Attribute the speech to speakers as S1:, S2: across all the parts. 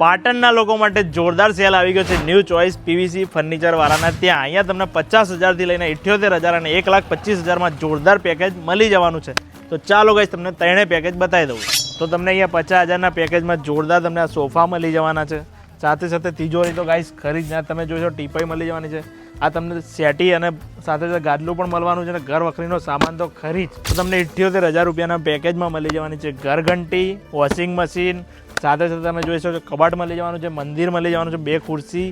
S1: પાટણના લોકો માટે જોરદાર સેલ આવી ગયો છે ન્યૂ ચોઇસ પીવીસી ફર્નિચર વાળાના ત્યાં. અહીંયા તમને 50,000થી લઈને 78,000 અને 1,25,000માં જોરદાર પેકેજ મળી જવાનું છે. તો ચાલો ગાઈસ તમને ત્રણે પેકેજ બતાવી દઉં. તો તમને અહીંયા 50,000ના પેકેજમાં જોરદાર તમને આ સોફા મળી જવાના છે. સાથે સાથે તિજોરી તો ગાઈસ ખરી જ તમે જોશો ટીપાઈ મળી જવાની છે. આ તમને સેટી અને સાથે સાથે ગાદલું પણ મળવાનું છે અને ઘર વખરીનો સામાન તો ખરી જ. તો તમને 78,000 રૂપિયાના પેકેજમાં મળી જવાની છે ઘરઘંટી, વોશિંગ મશીન, સાથે સાથે તમે જોઈ શકો કબાટ મળી જવાનું છે, મંદિર મળી જવાનું છે, 2 ખુરશી,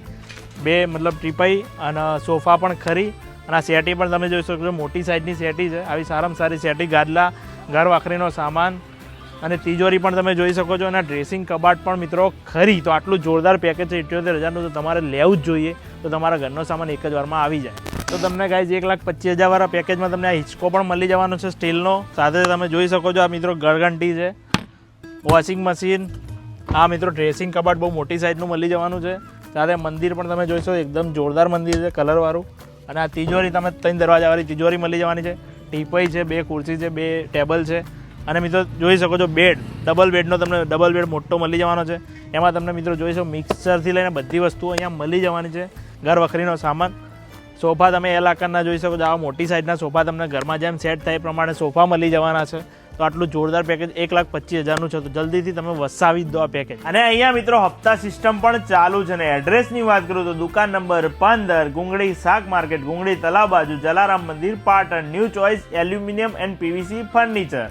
S1: 2 મતલબ ટીપાઈ અને સોફા પણ ખરી. અને આ સેટી પણ તમે જોઈ શકો છો મોટી સાઇઝની સેટી છે. આવી સારામાં સારી સેટી, ગાદલા, ઘર વખરીનો સામાન અને તિજોરી પણ તમે જોઈ શકો છો. અને ડ્રેસિંગ કબાટ પણ મિત્રો ખરી. તો આટલું જોરદાર પેકેજ છે 78,000નું, તો તમારે લેવું જ જોઈએ. તો તમારા ઘરનો સામાન એક જ વારમાં આવી જાય. તો તમને ગાઈઝ 1,25,000 વાળા પેકેજમાં તમને આ હિંચકો પણ મળી જવાનો છે સ્ટીલનો. સાથે તમે જોઈ શકો છો આ મિત્રો ઘરઘંટી છે, વોશિંગ મશીન, આ મિત્રો ડ્રેસિંગ કબાટ બહુ મોટી સાઇઝનું મળી જવાનું છે. સાથે મંદિર પણ તમે જોઈશો એકદમ જોરદાર મંદિર છે કલરવાળું. અને આ તિજોરી તમે 3 દરવાજાવાળી તિજોરી મળી જવાની છે. ટીપાઈ છે, 2 ખુરશી છે, 2 ટેબલ છે. અને મિત્રો જોઈ શકો છો બેડ, ડબલ બેડનો તમને ડબલ બેડ મોટો મળી જવાનો છે. એમાં તમને મિત્રો જોઈ શકો મિક્સરથી લઈને બધી વસ્તુઓ અહીંયા મળી જવાની છે. ઘર વખરીનો સામાન, સોફા તમે એલ આકારના જોઈ શકો છો. આવા મોટી સાઇઝના સોફા તમને ઘરમાં જેમ સેટ થાય એ પ્રમાણે સોફા મળી જવાના છે. તો આટલું જોરદાર પેકેજ 1,25,000નું છે. તો જલ્દીથી તમે વસાવી જ દો આ પેકેજ. અને અહીંયા મિત્રો હપ્તા સિસ્ટમ પણ ચાલુ છે. અને એડ્રેસની વાત કરું તો દુકાન નંબર 15, ગુંગળી શાક માર્કેટ, ગુંગળી તલાવ બાજુ, જલારામ મંદિર, Patan. New choice aluminium and PVC furniture.